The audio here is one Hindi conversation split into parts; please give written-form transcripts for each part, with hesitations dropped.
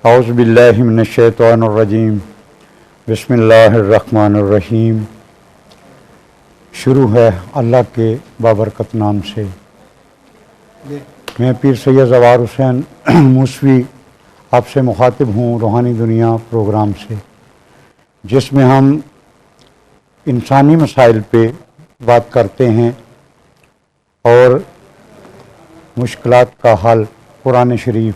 औज़ु बिल्लाहि मिनश्शैतानिर्रजीम बिस्मिल्लाहिर्रहमानिर्रहीम। शुरू है अल्लाह के बाबरकत नाम से। मैं पीर सैयद ज़वार हुसैन मूसवी आपसे मुखातिब हूँ रूहानी दुनिया प्रोग्राम से, जिसमें हम इंसानी मसाइल पे बात करते हैं और मुश्किलात का हल कुरान शरीफ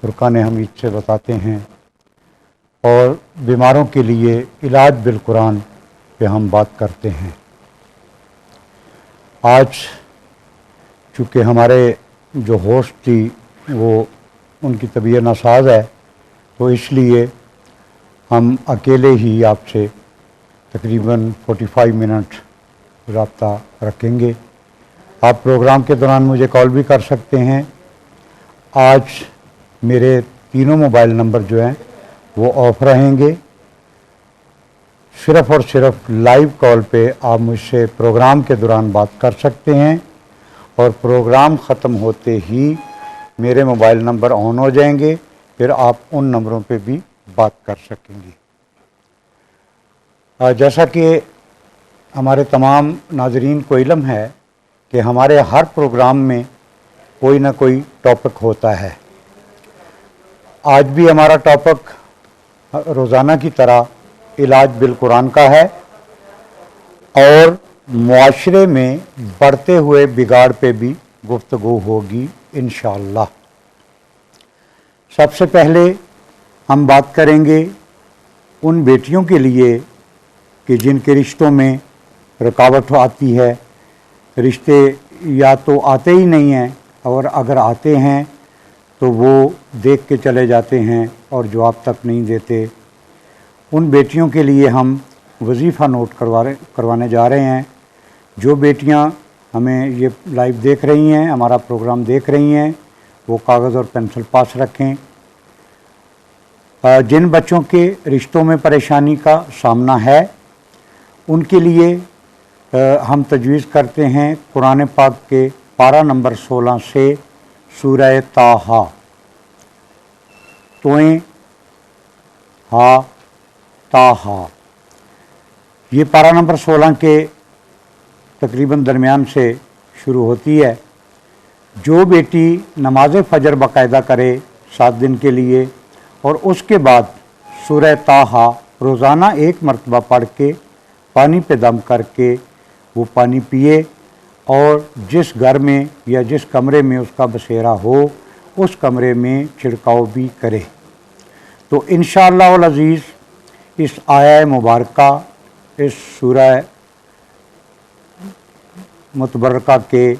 फुरकान हमीद से बताते हैं और बीमारों के लिए इलाज बिल कुरान पे हम बात करते हैं। आज चूँकि हमारे जो होस्ट थी वो उनकी तबीयत नासाज है, तो इसलिए हम अकेले ही आपसे तकरीबन 45 मिनट रब्ता रखेंगे। आप प्रोग्राम के दौरान मुझे कॉल भी कर सकते हैं। आज मेरे तीनों मोबाइल नंबर जो हैं वो ऑफ रहेंगे। सिर्फ़ और सिर्फ लाइव कॉल पे आप मुझसे प्रोग्राम के दौरान बात कर सकते हैं और प्रोग्राम ख़त्म होते ही मेरे मोबाइल नंबर ऑन हो जाएंगे, फिर आप उन नंबरों पे भी बात कर सकेंगे। जैसा कि हमारे तमाम नाज़रीन को इल्म है कि हमारे हर प्रोग्राम में कोई ना कोई टॉपिक होता है। आज भी हमारा टॉपिक रोज़ाना की तरह इलाज बिल कुरान का है और मुआशरे में बढ़ते हुए बिगाड़ पे भी गुफ्तगू होगी इंशाअल्लाह। सबसे पहले हम बात करेंगे उन बेटियों के लिए कि जिनके रिश्तों में रुकावट आती है, रिश्ते या तो आते ही नहीं हैं और अगर आते हैं तो वो देख के चले जाते हैं और जवाब तक नहीं देते। उन बेटियों के लिए हम वजीफ़ा नोट करवाने जा रहे हैं। जो बेटियां हमें ये लाइव देख रही हैं, हमारा प्रोग्राम देख रही हैं, वो कागज़ और पेंसिल पास रखें। जिन बच्चों के रिश्तों में परेशानी का सामना है उनके लिए हम तजवीज़ करते हैं कुरान पाक के पारा नंबर 16 से सूरह ताहा, तोएं हा ताहा। ये पारा नंबर 16 के तकरीबन दरमियान से शुरू होती है। जो बेटी नमाज फ़जर बाकायदा करे 7 दिन के लिए और उसके बाद सूरह ताहा रोज़ाना 1 मरतबा पढ़ के पानी पे दम करके वो पानी पिए और जिस घर में या जिस कमरे में उसका बसेरा हो उस कमरे में छिड़काव भी करे, तो इंशाअल्लाह वल अज़ीज़ इस आया मुबारका, इस सूरह मुतबरका के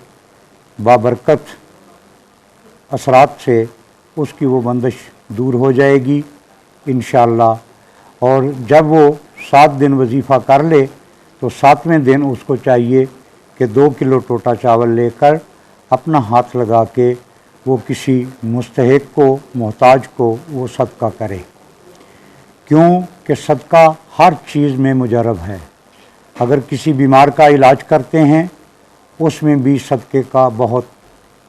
बाबरकत असरात से उसकी वो बंदिश दूर हो जाएगी इंशाअल्लाह। और जब वो 7 दिन वजीफ़ा कर ले तो 7वें दिन उसको चाहिए कि 2 किलो टोटा चावल लेकर अपना हाथ लगा के वो किसी मुस्तहिक को, मोहताज को वो सदका करे। क्यों कि सदका हर चीज़ में मुजरब है। अगर किसी बीमार का इलाज करते हैं उसमें भी सदक़े का बहुत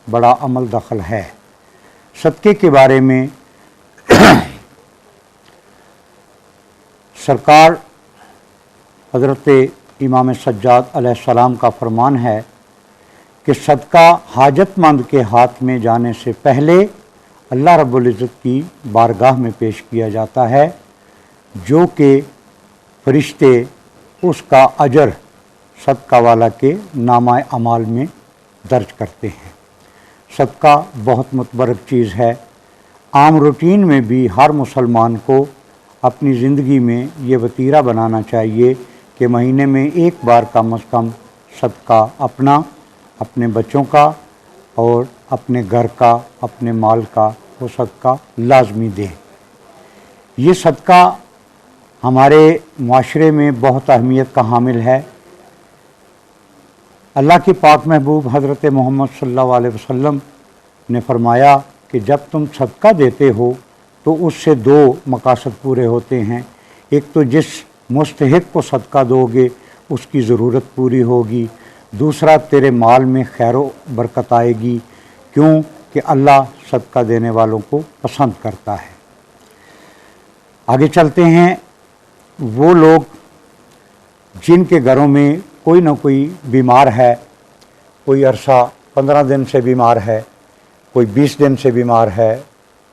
बड़ा अमल दखल है। सदक़े के बारे में सरकार हज़रत इमाम सज्जाद अलैहिस्सलाम का फरमान है कि सदका हाजतमंद के हाथ में जाने से पहले अल्लाह रब्बुल इज़्ज़त की बारगाह में पेश किया जाता है, जो कि फरिश्ते उसका अजर सदका वाला के नामा अमाल में दर्ज करते हैं। सदका बहुत मुतबरक चीज़ है। आम रूटीन में भी हर मुसलमान को अपनी ज़िंदगी में ये वतीरा बनाना चाहिए कि महीने में 1 बार कम अज़ कम सदका अपना, अपने बच्चों का और अपने घर का, अपने माल का वो सदका लाजमी दें। ये सदका हमारे माशरे में बहुत अहमियत का हामिल है। अल्लाह के पाक महबूब हज़रत मोहम्मद सल्लल्लाहु अलैहि वसल्लम ने फरमाया कि जब तुम सदका देते हो तो उससे 2 मकासद पूरे होते हैं। एक तो जिस मुस्तहिक को सदका दोगे उसकी ज़रूरत पूरी होगी, दूसरा तेरे माल में खैर व बरकत आएगी। क्यों कि अल्लाह सदका देने वालों को पसंद करता है। आगे चलते हैं। वो लोग जिनके घरों में कोई ना कोई बीमार है, कोई अरसा 15 दिन से बीमार है, कोई 20 दिन से बीमार है,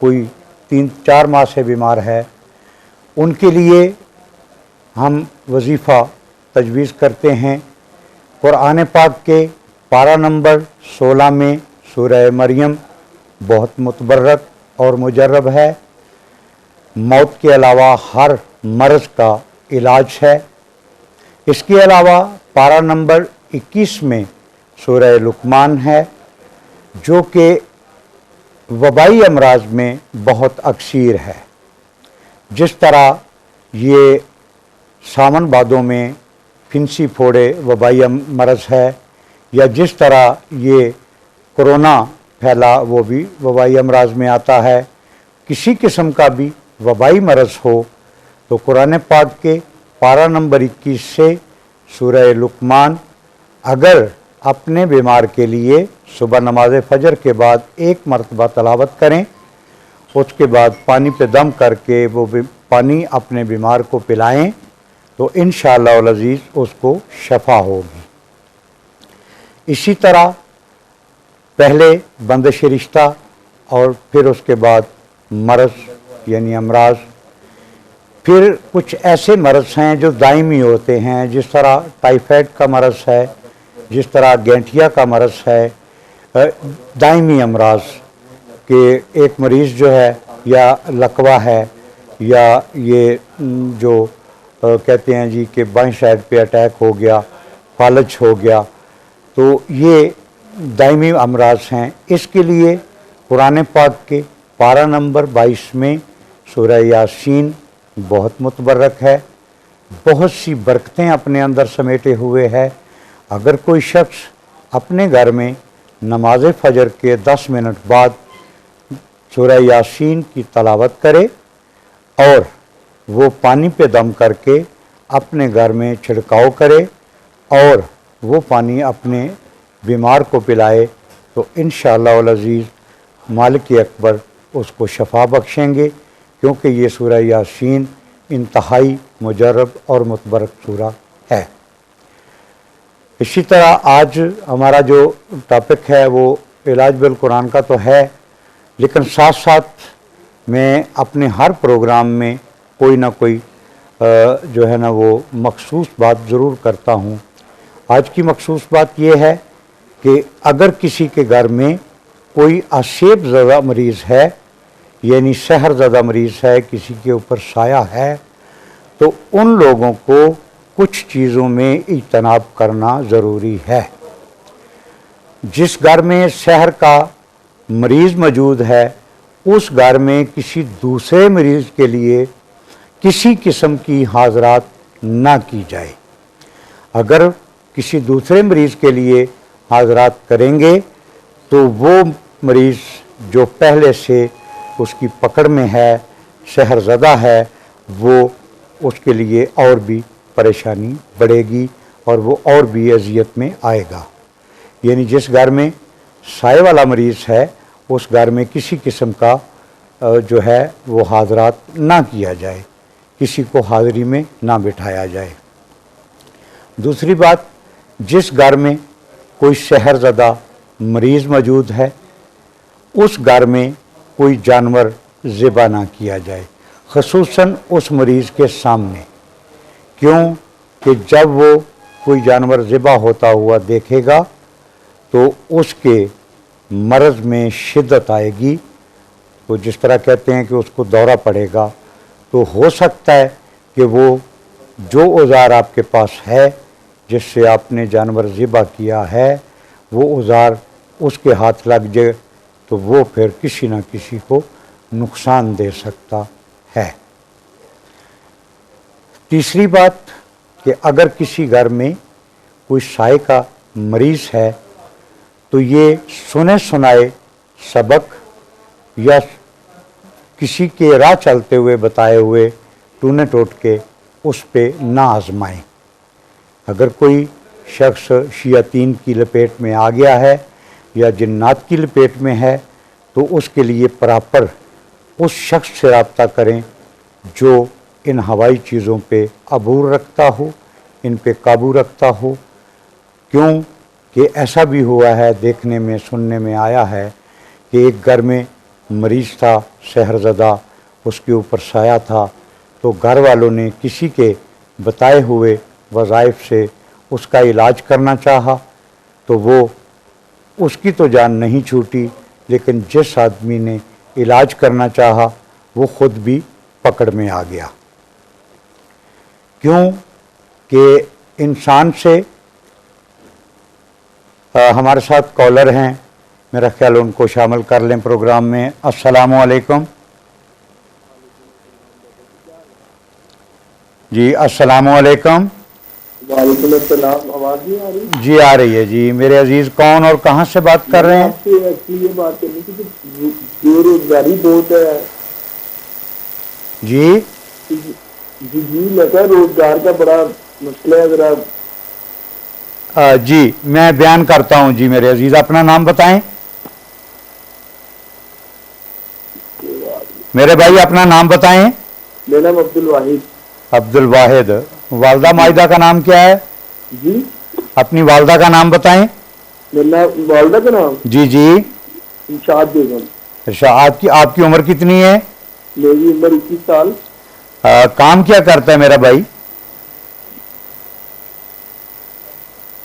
कोई 3-4 माह से बीमार है, उनके लिए हम वजीफ़ा तजवीज़ करते हैं। कुरान पाक के पारा नंबर 16 में सूरह मरियम बहुत मुतबर्रक और मुजर्रब है। मौत के अलावा हर मर्ज़ का इलाज है। इसके अलावा पारा नंबर 21 में सूरह लुकमान है, जो कि वबाई अमराज में बहुत अक्सीर है। जिस तरह ये सावन भादों में फिंसी फोड़े वबाई मरज़ है, या जिस तरह ये कोरोना फैला वो भी वबाई अमराज में आता है। किसी किस्म का भी वबाई मरज़ हो तो कुरान पाक के पारा नंबर 21 से सूरह लुकमान अगर अपने बीमार के लिए सुबह नमाज फजर के बाद 1 मरतबा तलावत करें, उसके बाद पानी पे दम करके वो पानी अपने बीमार को पिलाएं, तो इंशाअल्लाह अल अज़ीज़ उसको शफा होगी। इसी तरह पहले बंदिश रिश्ता और फिर उसके बाद मरज़ यानी अमराज। फिर कुछ ऐसे मरज़ हैं जो दायमी होते हैं, जिस तरह टाइफाइड का मरज़ है, जिस तरह गैंठिया का मरज़ है। दायमी अमराज के एक मरीज़ जो है या लकवा है या ये जो कहते हैं जी कि बाएं साइड पे अटैक हो गया, फालज हो गया, तो ये दायमी अमराज हैं। इसके लिए कुरान पाक के पारा नंबर 22 में सूरह यासीन बहुत मुतबर्रक है, बहुत सी बरकतें अपने अंदर समेटे हुए है। अगर कोई शख्स अपने घर में नमाज फजर के 10 मिनट बाद सूरह यासीन की तलावत करे और वो पानी पे दम करके अपने घर में छिड़काव करे और वो पानी अपने बीमार को पिलाए, तो इंशाअल्लाह अल अज़ीज़ मालिक अकबर उसको शफा बख्शेंगे, क्योंकि ये सूरह यासीन इंतहाई मुजर्रब और मुतबरक सूरा है। इसी तरह आज हमारा जो टॉपिक है वो इलाज बिल कुरान का तो है, लेकिन साथ साथ मैं अपने हर प्रोग्राम में कोई ना कोई जो है ना वो मखसूस बात ज़रूर करता हूँ। आज की मखसूस बात ये है कि अगर किसी के घर में कोई आसेब ज़दा मरीज़ है, यानी सहर ज़दा मरीज़ है, किसी के ऊपर साया है, तो उन लोगों को कुछ चीज़ों में इज्तनाब करना ज़रूरी है। जिस घर में सहर का मरीज़ मौजूद है, उस घर में किसी दूसरे मरीज़ के लिए किसी किस्म की हाज़रात ना की जाए। अगर किसी दूसरे मरीज़ के लिए हाज़रात करेंगे तो वो मरीज़ जो पहले से उसकी पकड़ में है, शहरज़दा है, वो उसके लिए और भी परेशानी बढ़ेगी और वो और भी अजियत में आएगा। यानी जिस घर में साए वाला मरीज़ है, उस घर में किसी किस्म का जो है वो हाज़रात ना किया जाए, किसी को हाज़री में ना बिठाया जाए। दूसरी बात, जिस घर में कोई शहरज़दा मरीज़ मौजूद है, उस घर में कोई जानवर ज़िबा ना किया जाए, ख़ुसूसन उस मरीज़ के सामने। क्यों कि जब वो कोई जानवर ज़िबा होता हुआ देखेगा तो उसके मर्ज़ में शिद्दत आएगी, तो जिस तरह कहते हैं कि उसको दौरा पड़ेगा। तो हो सकता है कि वो जो औज़ार आपके पास है जिससे आपने जानवर ज़िबा किया है, वो औज़ार उसके हाथ लग जाए तो वो फिर किसी न किसी को नुकसान दे सकता है। तीसरी बात कि अगर किसी घर में कोई साए का मरीज़ है तो ये सुने सुनाए सबक या किसी के राह चलते हुए बताए हुए टूने टोटके उस पे ना आजमाएं। अगर कोई शख्स शयातीन की लपेट में आ गया है या जिन्नात की लपेट में है तो उसके लिए प्रॉपर उस शख्स से रब्ता करें जो इन हवाई चीज़ों पे अबूर रखता हो, इन पे काबू रखता हो। क्यों कि ऐसा भी हुआ है, देखने में सुनने में आया है कि एक घर में मरीज़ था, शहरज़दा, उसके ऊपर साया था, तो घर वालों ने किसी के बताए हुए वज़ाइफ से उसका इलाज करना चाहा, तो वो उसकी तो जान नहीं छूटी, लेकिन जिस आदमी ने इलाज करना चाहा वो ख़ुद भी पकड़ में आ गया। क्यों कि इंसान से हमारे साथ कॉलर हैं, मेरा ख्याल उनको शामिल कर लें प्रोग्राम में। अस्सलामु अलैकुम जी। अस्सलामु अलैकुम। वालेकुम अस्सलाम। आवाज़ नहीं आ रही? जी आ रही है जी। मेरे अजीज़ कौन और कहाँ से बात कर रहे हैं? आपसे एक्चुअली ये बात करनी थी कि बेरोजगारी बहुत है। जी जी जी, मैं कहा रोजगार का बड़ा मसला है ज़रा। जी मैं बयान करता हूँ जी। मेरे अजीज़ अपना नाम बताएं। मेरे भाई अपना नाम बताएं। मेरा नाम अब्दुल वाहिद। अब्दुल वाहिद। वालदा माहिदा का नाम क्या है? जी, अपनी वालदा का नाम बताएं। मेरा वालदा का नाम जी जी। इरशाद बेगम। अच्छा, आपकी आपकी उम्र कितनी है? मेरी उम्र 21 साल। काम क्या करता है मेरा भाई?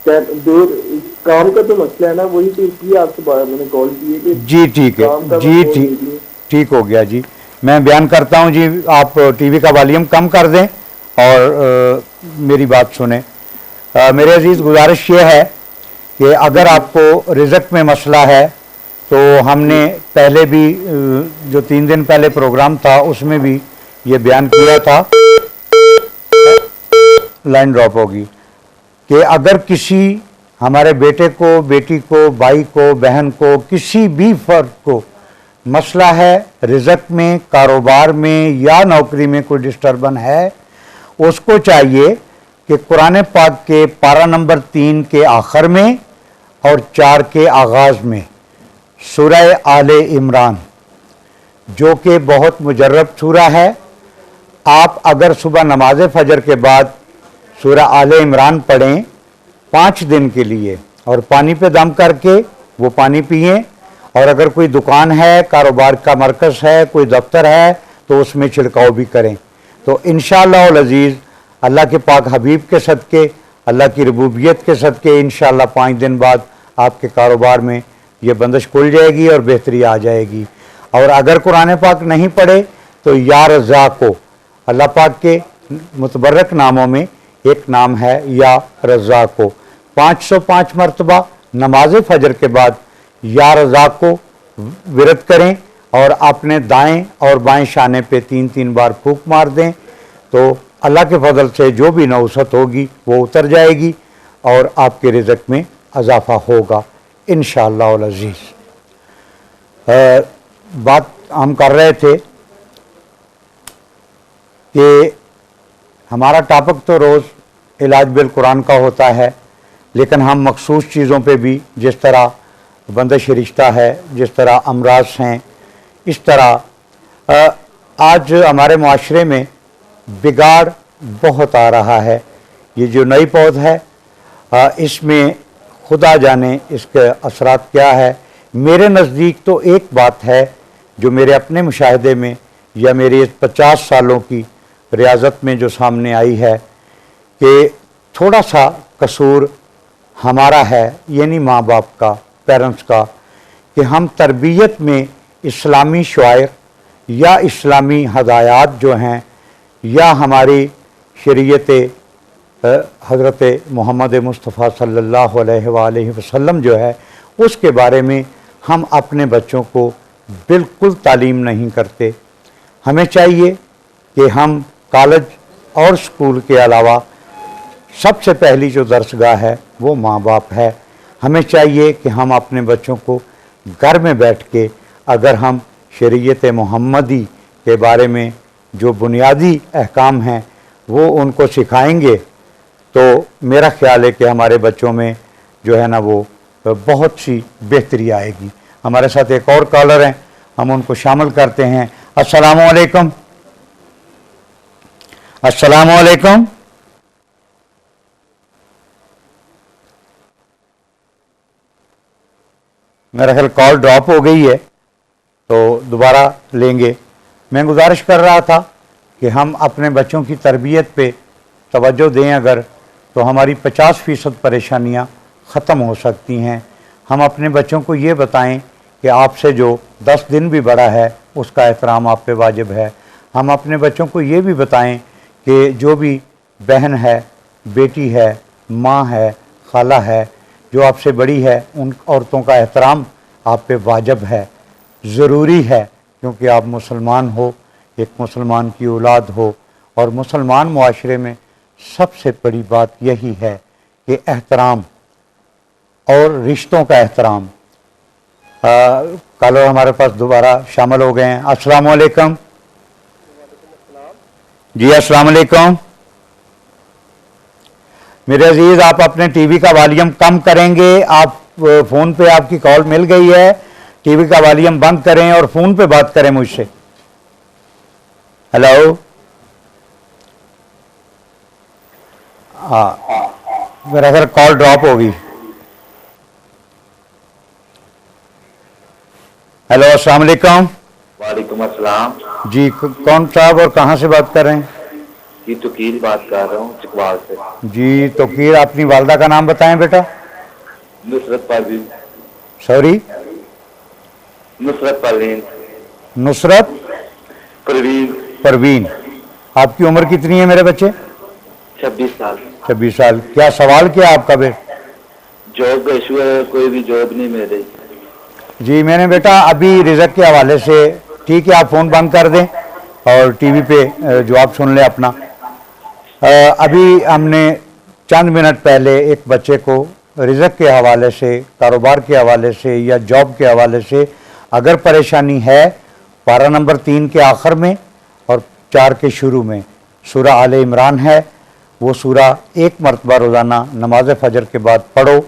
काम का तो मसला है ना, वही तो इसलिए आपसे मैंने कॉल की है कि जी ठीक है काम का जी। मैं ठीक बोल ठीक हो गया जी। मैं बयान करता हूँ जी। आप टीवी का वॉल्यूम कम कर दें और मेरी बात सुने। मेरे अजीज़ गुजारिश ये है कि अगर आपको रिज़्क में मसला है तो हमने पहले भी जो 3 दिन पहले प्रोग्राम था उसमें भी ये बयान किया था, लाइन ड्रॉप होगी, कि अगर किसी हमारे बेटे को, बेटी को, भाई को, बहन को, किसी भी फ़र्द को मसला है रिज़्क में, कारोबार में या नौकरी में कोई डिस्टर्बन है, उसको चाहिए कि कुरान पाक के पारा नंबर 3 के आखिर में और 4 के आगाज़ में सूरह आले इमरान, जो कि बहुत मुजर्रब सूरा है, आप अगर सुबह नमाज फजर के बाद सूरह आले इमरान पढ़ें 5 दिन के लिए और पानी पे दम करके वो पानी पिएं, और अगर कोई दुकान है, कारोबार का मरकज़ है, कोई दफ्तर है तो उसमें छिड़काव भी करें, तो इंशाअल्लाह अल अज़ीज़ अल्लाह के पाक हबीब के सदके, अल्लाह की रबूबियत के सदके इंशाअल्लाह 5 दिन बाद आपके कारोबार में ये बंदिश खुल जाएगी और बेहतरी आ जाएगी। और अगर कुरान पाक नहीं पढ़े तो या रज़्ज़ाक़ो, अल्लाह पाक के मुतबर्रक नामों में एक नाम है या रज़्ज़ाक़ो, 505 मरतबा नमाज फजर के बाद या रज़्ज़ाक़ो विरद करें और अपने दाएं और बाएं शाने पे 3-3 बार फूंक मार दें, तो अल्लाह के फजल से जो भी नौसत होगी वो उतर जाएगी और आपके रिज़्क में इजाफ़ा होगा इंशाअल्लाह अल अज़ीज़। बात हम कर रहे थे कि हमारा टॉपिक तो रोज़ इलाज बिल कुरान का होता है, लेकिन हम मखसूस चीज़ों पे भी, जिस तरह बंदिश रिश्ता है, जिस तरह अमराज हैं, इस तरह आज हमारे माशरे में बिगाड़ बहुत आ रहा है। ये जो नई पौध है इसमें खुदा जाने इसके असरात क्या है। मेरे नज़दीक तो एक बात है जो मेरे अपने मुशाहिदे में या मेरी 50 सालों की रियाजत में जो सामने आई है कि थोड़ा सा कसूर हमारा है, यानी माँ बाप का, पेरेंट्स का, कि हम तरबियत में इस्लामी शायर या इस्लामी हदायत जो हैं या हमारी शरीयत हज़रत मोहम्मद मुस्तफ़ा सल्लल्लाहु अलैहि वसल्लम जो है उसके बारे में हम अपने बच्चों को बिल्कुल तालीम नहीं करते। हमें चाहिए कि हम कॉलेज और स्कूल के अलावा सबसे पहली जो दरसगाह है वो माँ बाप है। हमें चाहिए कि हम अपने बच्चों को घर में बैठ के अगर हम शरीयत मोहम्मदी के बारे में जो बुनियादी अहकाम हैं वो उनको सिखाएंगे तो मेरा ख्याल है कि हमारे बच्चों में जो है ना वो बहुत सी बेहतरी आएगी। हमारे साथ एक और कॉलर हैं, हम उनको शामिल करते हैं। अस्सलामु अलैकुम। अस्सलामु अलैकुम। मेरा ख्याल कॉल ड्रॉप हो गई है, तो दोबारा लेंगे। मैं गुजारिश कर रहा था कि हम अपने बच्चों की तरबियत पे तवज्जो दें अगर, तो हमारी 50% परेशानियां ख़त्म हो सकती हैं। हम अपने बच्चों को ये बताएं कि आपसे जो 10 दिन भी बड़ा है उसका एहतराम आप पे वाजिब है। हम अपने बच्चों को ये भी बताएं कि जो भी बहन है, बेटी है, माँ है, खाला है, जो आपसे बड़ी है, उन औरतों का एहतराम आप पे वाजिब है, ज़रूरी है, क्योंकि आप मुसलमान हो, एक मुसलमान की औलाद हो। और मुसलमान मुआशरे में सबसे बड़ी बात यही है कि एहतराम और रिश्तों का एहतराम। कल हमारे पास दोबारा शामिल हो गए हैं। अस्सलाम वालेकुम। जी अस्सलाम वालेकुम। मेरे अजीज़, आप अपने टीवी का वॉल्यूम कम करेंगे। आप फ़ोन पे आपकी कॉल मिल गई है, टीवी का वॉल्यूम बंद करें और फ़ोन पे बात करें मुझसे। हेलो। हाँ, मेरा खैर कॉल ड्रॉप होगी। हेलो, अस्सलाम वालेकुम। वालेकुम अस्सलाम। जी, कौन साहब और कहाँ से बात कर रहे हैं? जी तोकील बात कर रहा हूँ चिकवाल से। जी तोकीर, अपनी वालदा का नाम बताएं बेटा। नुसरत परवीन। सॉरी, नुसरत परवीन। नुसरत परवीन। परवीन। आपकी उम्र कितनी है मेरे बच्चे? 26 साल। 26 साल। क्या सवाल क्या है आपका बेटा? जॉब का इशू है, कोई भी जॉब नहीं मिल रही। जी मैंने बेटा अभी रिजक के हवाले से, ठीक है आप फ़ोन बंद कर दें और टीवी पे जवाब सुन लें अपना। अभी हमने चंद मिनट पहले एक बच्चे को रिजक के हवाले से, कारोबार के हवाले से या जॉब के हवाले से अगर परेशानी है, पारा नंबर 3 के आखिर में और 4 के शुरू में सूरा आले इमरान है, वो सूरा एक मरतबा रोज़ाना नमाज फजर के बाद पढ़ो।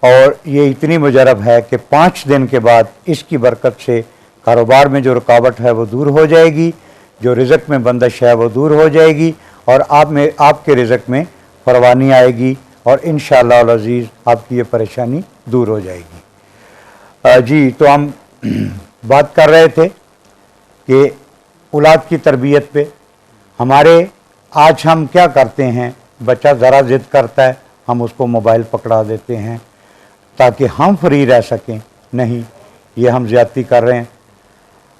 और ये इतनी मुजरब है कि 5 दिन के बाद इसकी बरकत से कारोबार में जो रुकावट है वो दूर हो जाएगी, जो रिज़क में बंदिश है वो दूर हो जाएगी और आपके रिज़क में फरवानी आएगी और इंशाअल्लाह अज़ीज़ आपकी ये परेशानी दूर हो जाएगी। जी तो हम बात कर रहे थे कि औलाद की तरबियत पे हमारे, आज हम क्या करते हैं, बच्चा ज़रा ज़िद करता है, हम उसको मोबाइल पकड़ा देते हैं ताकि हम फ्री रह सकें। नहीं, ये हम ज़्यादती कर रहे हैं।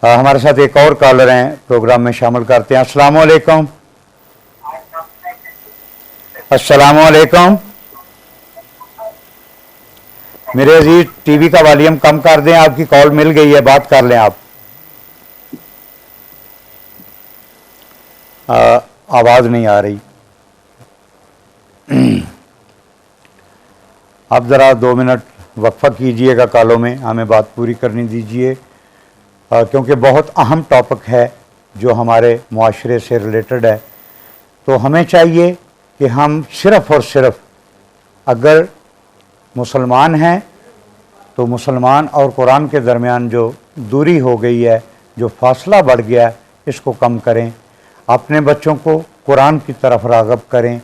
हमारे साथ एक और कॉलर हैं, प्रोग्राम में शामिल करते हैं। अस्सलाम वालेकुम। अस्सलाम वालेकुम। मेरे अजीज, टीवी का वॉल्यूम कम कर दें, आपकी कॉल मिल गई है, बात कर लें आप। आवाज़ नहीं आ रही। आप ज़रा 2 मिनट वक्फा कीजिएगा कॉलों में, हमें बात पूरी करनी दीजिए, क्योंकि बहुत अहम टॉपिक है जो हमारे मुआशरे से रिलेटेड है। तो हमें चाहिए कि हम सिर्फ़ और सिर्फ अगर मुसलमान हैं तो मुसलमान और कुरान के दरमियान जो दूरी हो गई है, जो फासला बढ़ गया है, इसको कम करें। अपने बच्चों को कुरान की तरफ राग़ब करें,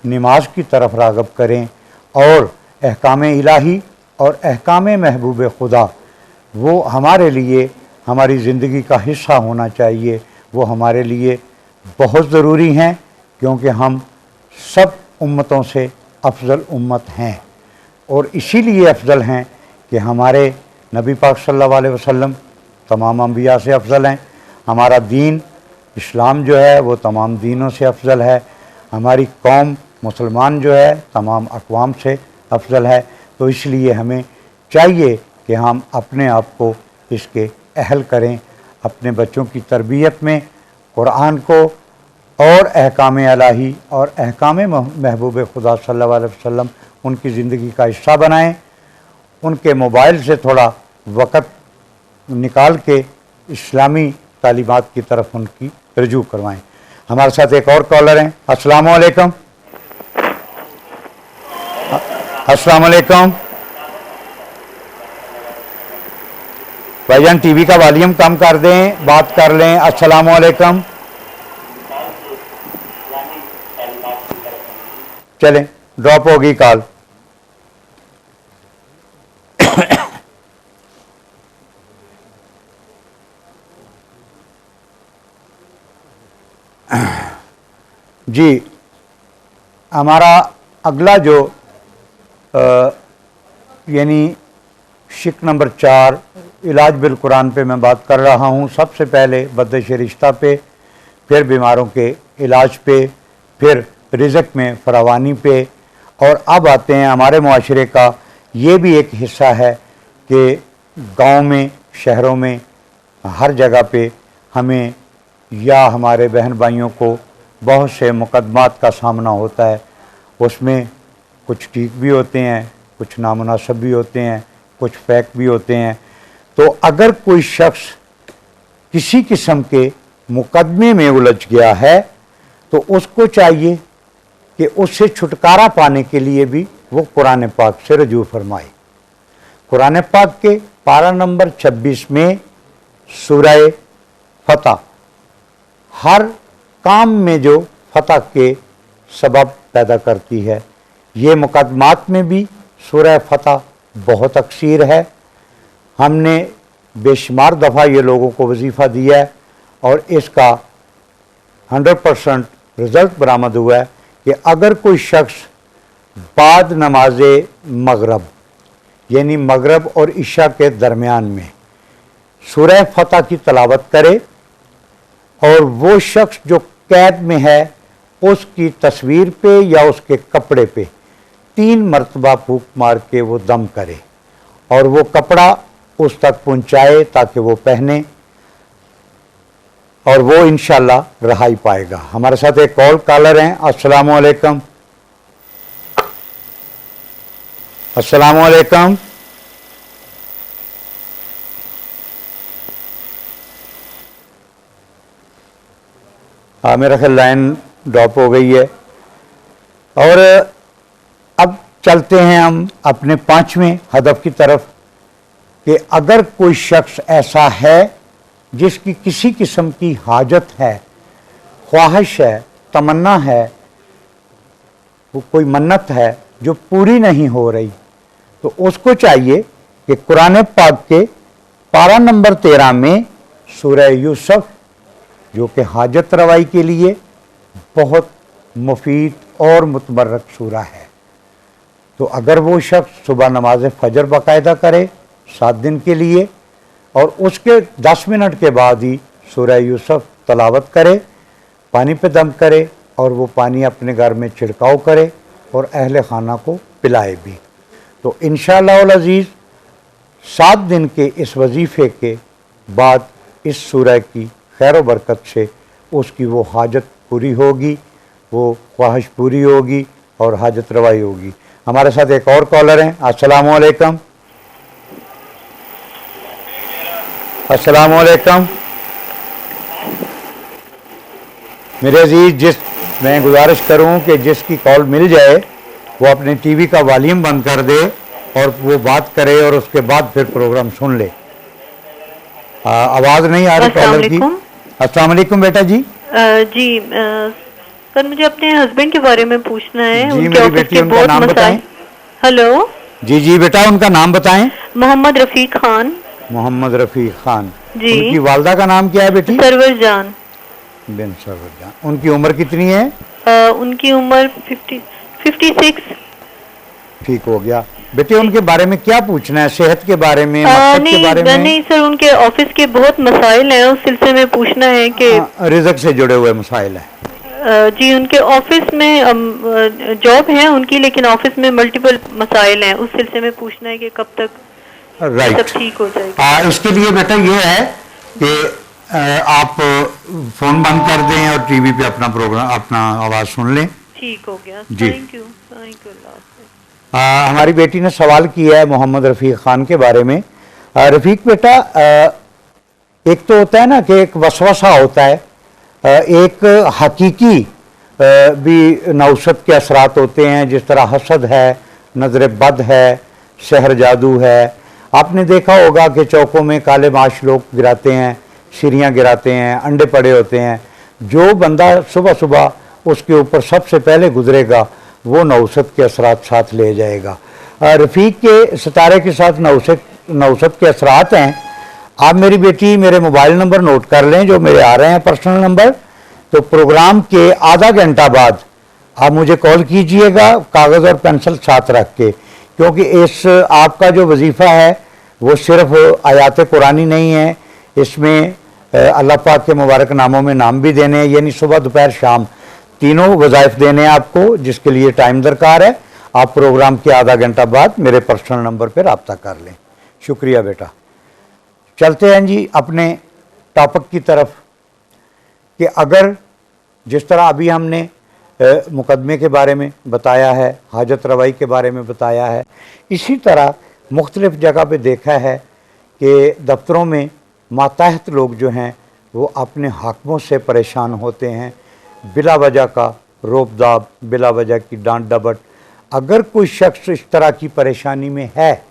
नमाज की तरफ राग़ब करें और अहकाम इलाही और अहकाम महबूब खुदा वो हमारे लिए, हमारी ज़िंदगी का हिस्सा होना चाहिए। वो हमारे लिए बहुत ज़रूरी हैं, क्योंकि हम सब उम्मतों से अफजल उम्मत हैं और इसीलिए अफजल हैं कि हमारे नबी पाक सल्लल्लाहु अलैहि वसल्लम तमाम अंबिया से अफजल हैं। हमारा दीन इस्लाम जो है वो तमाम दीनों से अफजल है। हमारी कौम मुसलमान जो है तमाम अक़वाम से अफजल है। तो इसलिए हमें चाहिए कि हम अपने आप को इसके अहल करें, अपने बच्चों की तरबियत में कुरान को और अहकाम इलाही और अहकाम महबूब खुदा सल्लल्लाहु अलैहि वसल्लम उनकी ज़िंदगी का हिस्सा बनाएं। उनके मोबाइल से थोड़ा वक़्त निकाल के इस्लामी तालीमात की तरफ उनकी रजू करवाएं। हमारे साथ एक और कॉलर हैं। अस्सलाम वालेकुम। अस्सलाम वालेकुम। भाईजान टीवी का वॉल्यूम कम कर दें, बात कर लें। अस्सलाम वालेकुम। चलें, ड्रॉप होगी कॉल। जी, हमारा अगला जो यानी शिक नंबर 4 इलाज बिल कुरान पे मैं बात कर रहा हूँ। सबसे पहले बदश रिश्ता पे, फिर बीमारों के इलाज पे, फिर रिज़्क में फरावानी पे, और अब आते हैं हमारे मुआशरे का ये भी एक हिस्सा है कि गांव में, शहरों में, हर जगह पे हमें या हमारे बहन भाइयों को बहुत से मुकदमात का सामना होता है। उसमें कुछ ठीक भी होते हैं, कुछ नामुनासिब भी होते हैं, कुछ फेक भी होते हैं। तो अगर कोई शख्स किसी किस्म के मुकदमे में उलझ गया है तो उसको चाहिए कि उससे छुटकारा पाने के लिए भी वो कुरान पाक से रजू फरमाए। कुरान पाक के पारा नंबर 26 में सूरह फतह हर काम में जो फतह के सबब पैदा करती है, ये मुकदमात में भी सूरह फतह बहुत अक्सीर है। हमने बेशुमार दफ़ा ये लोगों को वजीफ़ा दिया है और इसका 100% रिज़ल्ट बरामद हुआ है कि अगर कोई शख्स बाद नमाज मगरब यानी मगरब और इशा के दरमियान में सूरह फतह की तलावत करे और वो शख्स जो कैद में है उसकी तस्वीर पे या उसके कपड़े पे 3 मरतबा फूंक मार के वो दम करे और वो कपड़ा उस तक पहुंचाए ताकि वो पहने, और वो इंशाल्लाह रहाई पाएगा। हमारे साथ एक कॉलर हैं। अस्सलाम वालेकुम। अस्सलाम वालेकुम। हाँ, मेरा ख्याल लाइन ड्रॉप हो गई है। और अब चलते हैं हम अपने 5वें हदफ की तरफ कि अगर कोई शख्स ऐसा है जिसकी किसी किस्म की हाजत है, ख्वाहिश है, तमन्ना है, वो कोई मन्नत है जो पूरी नहीं हो रही, तो उसको चाहिए कि कुरान पाक के पारा नंबर 13 में सूरह यूसुफ जो कि हाजत रवाई के लिए बहुत मुफीद और मुतबर्रक सूरा है, तो अगर वो शख्स सुबह नमाज फजर बाकायदा करे 7 दिन के लिए और उसके 10 मिनट के बाद ही सूरह यूसुफ तलावत करे, पानी पे दम करे और वो पानी अपने घर में छिड़काव करे और अहले खाना को पिलाए भी, तो इंशाअल्लाह अल अज़ीज़ 7 दिन के इस वजीफ़े के बाद इस सूरह की खैर बरकत से उसकी वो हाजत पूरी होगी, वो ख्वाहिश पूरी होगी और हाजत रवाई होगी। हमारे साथ एक और कॉलर हैं। अस्सलाम वालेकुम। अस्सलाम वालेकुम। मेरे अजीज, मैं गुजारिश करूं कि जिसकी कॉल मिल जाए वो अपने टीवी का वॉल्यूम बंद कर दे और वो बात करे और उसके बाद फिर प्रोग्राम सुन ले। आवाज़ नहीं आ रही कॉलर की। अस्सलाम वालेकुम बेटा जी। सर मुझे अपने हस्बैंड के बारे में पूछना है। जी मेरी बेटी, उनका नाम बताएं। हेलो जी जी बेटा, उनका नाम बताएं। मोहम्मद रफीक खान। मोहम्मद रफीक खान जी। उनकी वालदा का नाम क्या है बेटी? सरवर जान बिन सरवर जान। उनकी उम्र कितनी है? उनकी उम्र 56। ठीक हो गया बेटे। उनके बारे में क्या पूछना है? सेहत के बारे में, मकसद के बारे में? नहीं सर, उनके ऑफिस के बहुत मसाइल हैं, उस सिलसिले में पूछना है कि रिज़्क से जुड़े हुए मसाइल हैं। जी, उनके ऑफिस में जॉब है उनकी, लेकिन ऑफिस में मल्टीपल मसाइल हैं, उस सिलसिले में पूछना है कि कब तक राइट सब ठीक हो जाएगा। इसके लिए बेटा ये है कि आप फोन बंद कर दें और टीवी पे अपना प्रोग्राम, अपना आवाज़ सुन लें। ठीक हो गया, जी। Thank you. हमारी बेटी ने सवाल किया है मोहम्मद रफ़ीक ख़ान के बारे में। रफ़ीक बेटा, एक तो होता है ना कि एक वसवसा होता है, एक हकीकी भी नौसत के असरात होते हैं, जिस तरह हसद है, नज़र बद है, शहर जादू है। आपने देखा होगा कि चौकों में काले माश लोग गिराते हैं, सिरियाँ गिराते हैं, अंडे पड़े होते हैं। जो बंदा सुबह सुबह उसके ऊपर सबसे पहले गुजरेगा वो नौसत के असरात साथ ले जाएगा। रफ़ीक के सितारे के साथ नौसत के असरात हैं। आप मेरी बेटी मेरे मोबाइल नंबर नोट कर लें जो मेरे आ रहे हैं पर्सनल नंबर। तो प्रोग्राम के आधा घंटा बाद आप मुझे कॉल कीजिएगा कागज़ और पेंसिल साथ रख के, क्योंकि इस आपका जो वजीफ़ा है वो सिर्फ आयात कुरानी नहीं है, इसमें अल्लाह पाक के मुबारक नामों में नाम भी देने हैं, यानी सुबह दोपहर शाम तीनों वज़ाइफ देने हैं आपको, जिसके लिए टाइम दरकार है। आप प्रोग्राम के आधा घंटा बाद मेरे पर्सनल नंबर पर रब्ता कर लें। शुक्रिया बेटा। चलते हैं जी अपने टॉपिक की तरफ कि अगर जिस तरह अभी हमने मुकदमे के बारे में बताया है, हाजत रवाई के बारे में बताया है, इसी तरह मुख्तलिफ़ जगह पे देखा है कि दफ्तरों में मातहत लोग जो हैं वो अपने हाकिमों से परेशान होते हैं, बिला वजह का रोब-दाब, बिला वजह की डांट डपट। अगर कोई शख्स इस तरह की परेशानी में है,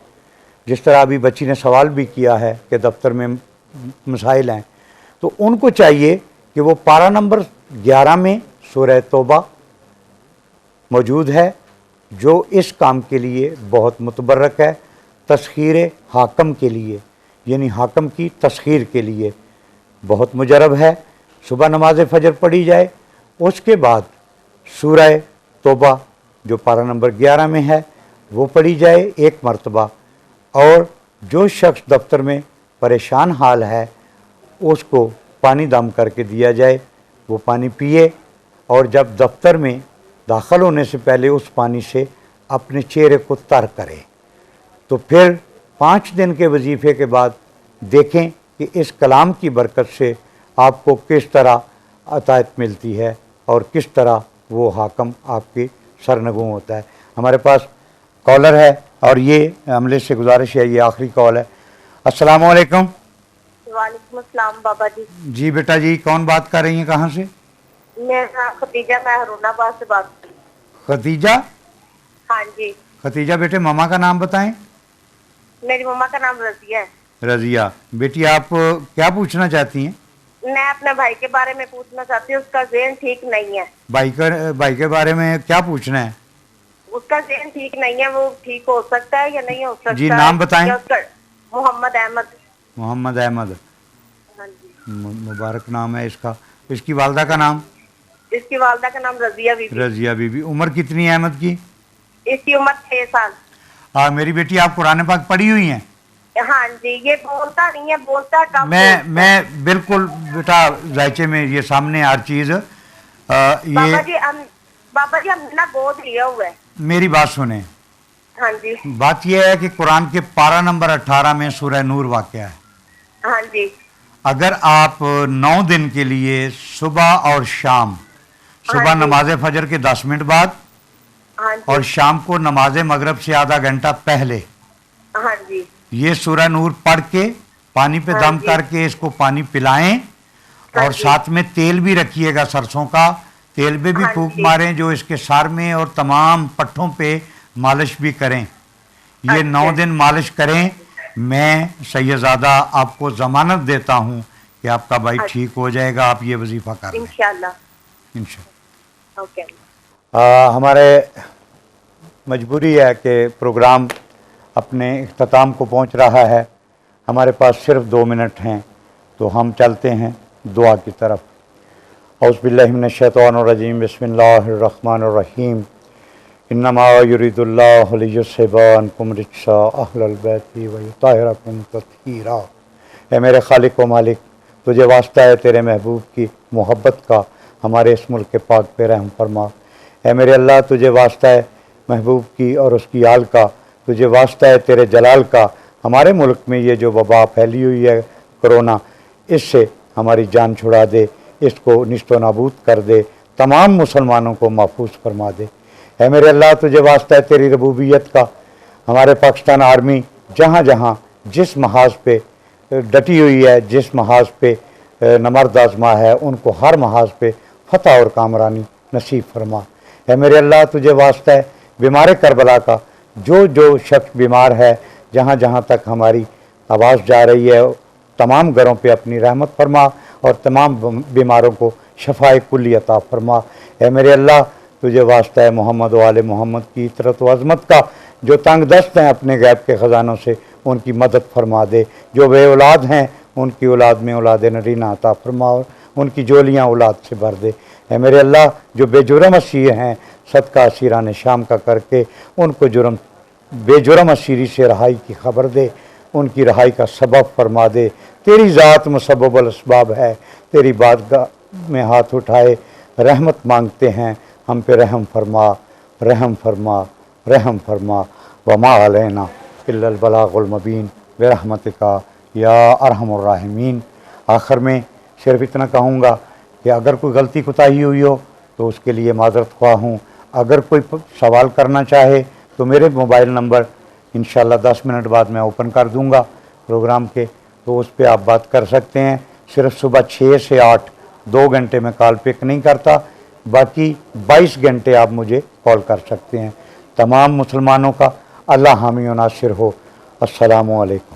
जिस तरह अभी बच्ची ने सवाल भी किया है कि दफ्तर में मसाइल हैं, तो उनको चाहिए कि वो पारा नंबर 11 में सूरह तौबा मौजूद है, जो इस काम के लिए बहुत मुतबर्रक है, तस्खीर हाकम के लिए, यानी हाकम की तस्खीर के लिए बहुत मुजरब है। सुबह नमाज फजर पढ़ी जाए, उसके बाद सूरह तौबा जो पारा नंबर 11 में है वो पढ़ी जाए एक मरतबा, और जो शख्स दफ्तर में परेशान हाल है उसको पानी दम करके दिया जाए, वो पानी पिए, और जब दफ्तर में दाखिल होने से पहले उस पानी से अपने चेहरे को तर करें। तो फिर 5 दिन के वजीफ़े के बाद देखें कि इस कलाम की बरकत से आपको किस तरह अतायत मिलती है और किस तरह वो हाकम आपकी सरनगू होता है। हमारे पास कॉलर है और ये अमले से गुजारिश है, ये आखिरी कॉल है। अस्सलाम वालेकुम। वालेकुम अस्सलाम बाबा जी। जी बेटा जी, कौन बात कर रही हैं, कहाँ से? मैं खतीजा, मैं हरुणाबाद से बात कर रही हूँ। खतीजा? हाँ जी। खतीजा बेटे, मामा का नाम बताएं। मेरी मम्मा का नाम रजिया है। रजिया बेटी, आप क्या पूछना चाहती हैं? मैं अपने भाई के बारे में पूछना चाहती हूँ, उसका ज़हन ठीक नहीं है। भाई के बारे में क्या पूछना है? उसका ज़हन ठीक नहीं है, वो ठीक हो सकता है या नहीं हो सकता? जी नाम बताएं। मोहम्मद अहमद। मोहम्मद अहमद, हाँ जी। मुबारक नाम है इसका। इसकी वालदा का नाम? इसकी वालदा का नाम रजिया बीबी। रजिया बीबी। उम्र कितनी है अहमद की? इसकी उम्र 6 साल। मेरी बेटी, आप कुरान पाक पढ़ी हुई हैं? हाँ जी। ये बोलता नहीं है, बोलता कम। मैं बिल्कुल बेटा जायचे में ये सामने हर चीज ये बाबा जी हमने ना गोद लिया हुआ है। मेरी बात सुने। हाँ जी। बात यह है कि कुरान के पारा नंबर 18 में सूरह नूर वाक़या है। हाँ जी। अगर आप 9 दिन के लिए सुबह और शाम, सुबह नमाज फजर के 10 मिनट बाद और शाम को नमाज मगरब से आधा घंटा पहले हाँ जी ये सूरह नूर पढ़ के पानी पे दम करके इसको पानी पिलाएं, और साथ में तेल भी रखिएगा, सरसों का तेल पे भी फूंक मारें, जो इसके सर में और तमाम पट्ठों पे मालिश भी करें। ये 9 दिन मालिश करें। मैं सैयदजादा आपको ज़मानत देता हूँ कि आपका भाई ठीक हो जाएगा। आप ये वजीफ़ा कर लें इंशाअल्लाह। ओके। हमारे मजबूरी है कि प्रोग्राम अपने इख्तिताम को पहुँच रहा है। हमारे पास सिर्फ 2 मिनट हैं, तो हम चलते हैं दुआ की तरफ। औज़ुबिल्लाहि मिनश्शैतानिर्रजीम, बिस्मिल्लाहिर्रहमानिर्रहीम। इन्नमा युरिदुल्लाहु लियुज़हिबा अन्कुम रिज्सा अहलल बैति व युताहिरकुम तत्हीरा। ऐ मेरे खालिक व मालिक, तुझे वास्ता है तेरे महबूब की मोहब्बत का, हमारे इस मुल्क के पाक पे रहम फरमा। ऐ मेरे अल्लाह, तुझे वास्ता है महबूब की और उसकी आल का, तुझे वास्ता है तेरे जलाल का, हमारे मुल्क में ये जो वबा फैली हुई है कोरोना, इससे हमारी जान छुड़ा दे, इसको निस्तो नाबूद कर दे, तमाम मुसलमानों को महफूज फरमा दे। है मेरे अल्लाह, तुझे वास्ता है तेरी रबूबियत का, हमारे पाकिस्तान आर्मी जहाँ जहाँ जिस महाज पे डटी हुई है, जिस महाज पे नमर्द आज़मा है, उनको हर महाज पे फतह और कामरानी नसीब फरमा। है मेरे अल्लाह, तुझे वास्ता है बीमार करबला का, जो जो शख्स बीमार है, जहाँ जहाँ तक हमारी आवाज़ जा रही है, तमाम घरों पे अपनी रहमत फरमा और तमाम बीमारों को शफाए कुल्ली अता फरमा। है मेरे अल्लाह, तुझे वास्ता है मोहम्मद वाले मोहम्मद की इतरत व अज़मत का, जो तंग दस्त हैं अपने गैब के ख़जानों से उनकी मदद फरमा दे, जो बे औलाद हैं उनकी औलाद में औलाद नरीना अता फरमा, और उनकी जोलियाँ औलाद से भर दे। है मेरे अल्लाह, जो बेजुर्म असीर हैं सदका असीरान शाम का करके उनको बेजुर्म असीरी से रहाई की खबर दे, उनकी रहाई का सबब फरमा दे। तेरी ज़ात मुसब्बल असबाब है, तेरी बारगाह में हाथ उठाए रहमत मांगते हैं, हम पे रहम फरमा, रहम फरमा, रहम फरमा। वमा अलैना इल्लल बलागुल मुबीन बिरहमतिका या अरहमुर राहिमीन। आखिर में सिर्फ इतना कहूँगा कि अगर कोई गलती कोताही हुई हो तो उसके लिए माज़रत ख्वाह हूँ। अगर कोई सवाल करना चाहे तो मेरे मोबाइल नंबर इंशाल्लाह 10 मिनट बाद मैं ओपन कर दूँगा प्रोग्राम के, तो उस पर आप बात कर सकते हैं। सिर्फ सुबह 6 से 8 2 घंटे में कॉल पिक नहीं करता, बाकी 22 घंटे आप मुझे कॉल कर सकते हैं। तमाम मुसलमानों का अल्लाह हामी व नासिर हो। अस्सलामु अलैकुम।